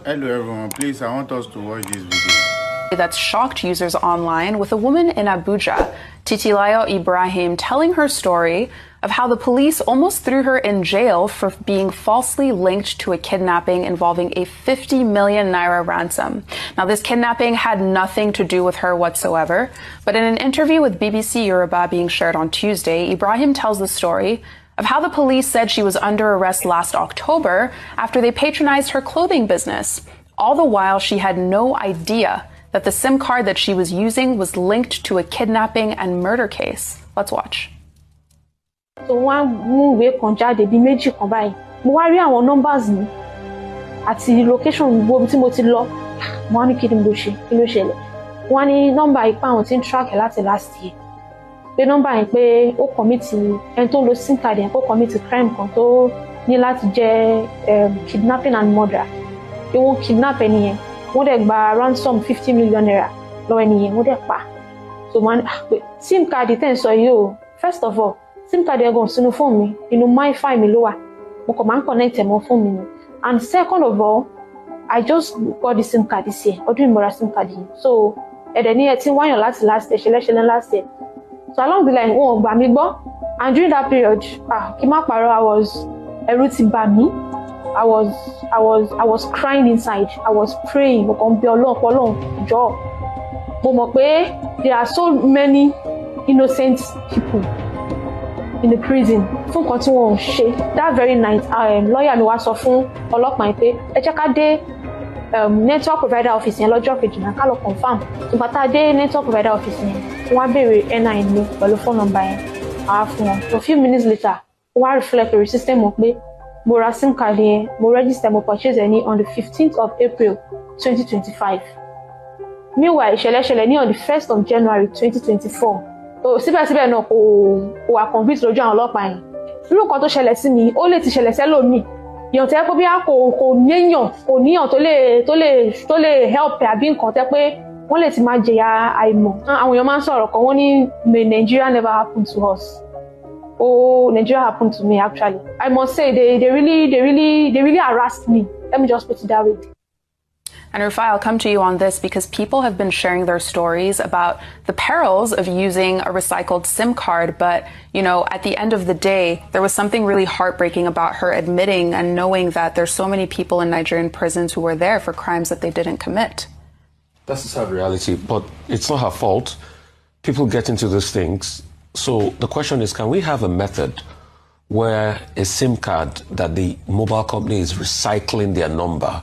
Hello everyone, please, I want us to watch this video. That's shocked users online, with a woman in Abuja, Titilayo Ibrahim, telling her story of how the police almost threw her in jail for being falsely linked to a kidnapping involving a 50 million naira ransom. Now, this kidnapping had nothing to do with her whatsoever, but in an interview with BBC Yoruba being shared on Tuesday, Ibrahim tells the story of how the police said she was under arrest last October after they patronized her clothing business. All the while, she had no idea that the SIM card that she was using was linked to a kidnapping and murder case. Let's watch. So one move kan jáde bí méjì kan báyìí. Mo wá rí àwọn numbers mi àti location gbogbo tí mo ti lọ. Mo wá ní kí ni mo ṣe, kí ló ṣẹlẹ̀. Wọ́n ní number ipa àwọn tí ń track láti last year. Pé number yẹn pé ó commit ẹni tó lo SIM card yẹn kó commit crime kan tó ní láti jẹ́ kidnapping and murder. Pé wọ́n kidnap ẹni yẹn. Wọ́n dẹ̀ gba ransom 50 million naira lọ́wọ́ ẹni yẹn, wọ́n dẹ̀ pa. So man, SIM card tẹ́ ń sọ yìí o, first of all, SIM card yẹn gan sínú phone mi, inú MiFi mi ló wà. Mo kàn máa ń connect ẹ̀ mọ́ phone mi ni. And second of all, I just got the SIM card this year. Ọdún ìmọ̀ra SIM card yìí. So ẹ̀dẹ̀ ní ẹ ti wáyàn láti last year, ṣẹlẹ́ṣẹlẹ́ last year. So along the line, wọn ò gbà mí gbọ́. And during that period, kí má parọ́, ẹ̀rù ti bà mí. I was crying inside. I was praying. Mo kàn bí Ọlọ́run jọ̀ọ́. Mo mọ̀ pé there are so many innocent people in the prison fún nǹkan tí wọ́n ń ṣe. That very night, lawyer mi wá sọ fún ọlọ́pàá yẹn pé ẹ jẹ́ ká dé network provider office yẹn lọ́jọ́ kejì náà ká lọ confam. Ìgbà tá a dé network provider office yẹn, wọ́n á béèrè NIN mi pẹ̀lú phone number yẹn. Àwa fún wọn. So a few minutes later, wọ́n á reflect lórí system wọn pé mo ra SIM card yẹn, mo register, mo purchase ẹ̀ ní on the 15th of April 2025. Meanwhile, ìṣẹ̀lẹ̀ ní on the 1st of January 2024. So síbẹ̀síbẹ̀ náà kò wà convinced lójú àwọn ọlọ́pàá yẹn. Irú nǹkan tó ṣẹlẹ̀ sí mi, ó lè ti ṣẹlẹ̀ sẹ́lòmíì. Èèyàn tẹ́ pé bí a kò níyàn tó lè help àbí nǹkan tẹ́ pé wọ́n lè ti máa jẹ̀yà àìmọ̀. Àwọn èèyàn máa ń sọ̀rọ̀ kan, wọ́n ní may Nigeria never happen to us. Oh, Nigeria happened to me actually. I must say they really harassed me. Let me just put it that way. And Rufai, I'll come to you on this because people have been sharing their stories about the perils of using a recycled SIM card. But, you know, at the end of the day, there was something really heartbreaking about her admitting and knowing that there's so many people in Nigerian prisons who were there for crimes that they didn't commit. That's the sad reality, but it's not her fault. People get into these things. So the question is, can we have a method where a SIM card that the mobile company is recycling their number,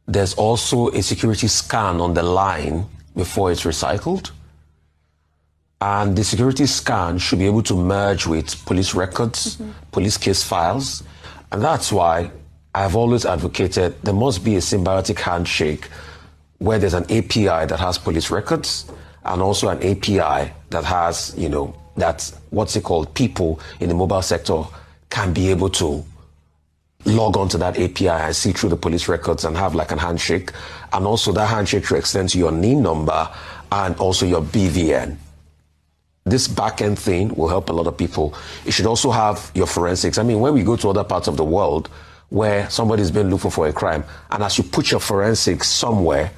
there's also a security scan on the line before it's recycled? And the security scan should be able to merge with police records, police case files. And that's why I've always advocated there must be a symbiotic handshake where there's an API that has police records and also an API that has, you know, that's what's it called, people in the mobile sector can be able to log onto that API and see through the police records and have like a handshake. And also that handshake should extend to your NIN number and also your BVN. This back-end thing will help a lot of people. It should also have your forensics. I mean, when we go to other parts of the world where somebody's been looking for a crime, and as you put your forensics somewhere,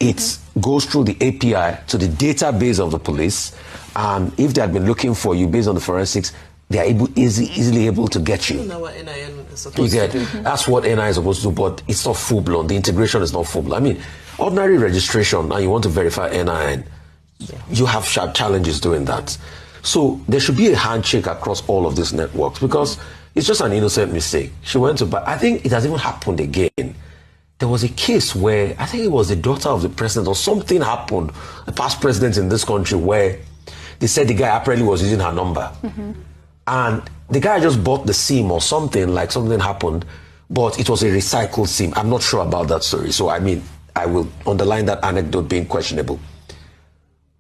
it goes through the API to the database of the police. And if they had been looking for you based on the forensics, they are easily able to get you. I don't know what NIN is supposed to do. That's what NIN is supposed to do, but it's not full-blown. The integration is not full-blown. I mean, ordinary registration, and you want to verify NIN, you have sharp challenges doing that. So there should be a handshake across all of these networks because it's just an innocent mistake. She went to buy. I think it has even happened again. There was a case where I think it was the daughter of the president or something happened, the past president in this country, where they said the guy apparently was using her number. And the guy just bought the SIM or something, like something happened, but it was a recycled SIM. I'm not sure about that story. So, I mean, I will underline that anecdote being questionable.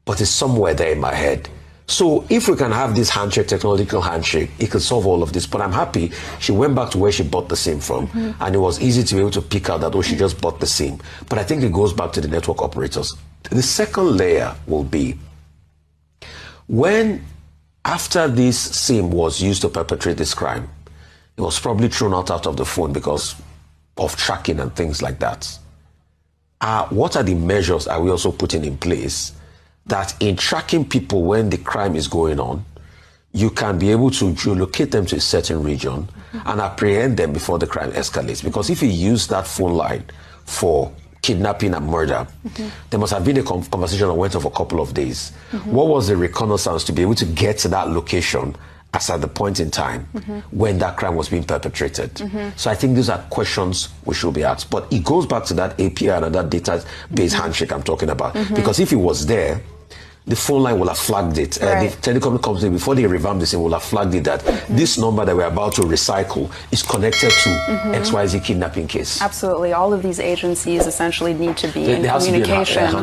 But it's somewhere there in my head. So if we can have this handshake, technological handshake, it could solve all of this. But I'm happy she went back to where she bought the SIM from. And it was easy to be able to pick out that, oh, she just bought the SIM. But I think it goes back to the network operators. The second layer will be when, after this SIM was used to perpetrate this crime, it was probably thrown out of the phone because of tracking and things like that, what are the measures are we also putting in place that in tracking people when the crime is going on, you can be able to geolocate them to a certain region and apprehend them before the crime escalates? Because if you use that phone line for kidnapping and murder, there must have been a conversation that went on for a couple of days. What was the reconnaissance to be able to get to that location as at the point in time when that crime was being perpetrated? So I think these are questions we should be asked. But it goes back to that API and that database handshake I'm talking about. Because if it was there, the phone line will have flagged it. Right. The telecom company, before they revamp this, will have flagged it that this number that we're about to recycle is connected to XYZ kidnapping case. Absolutely. All of these agencies essentially need to be in There has to be a communication. handshake.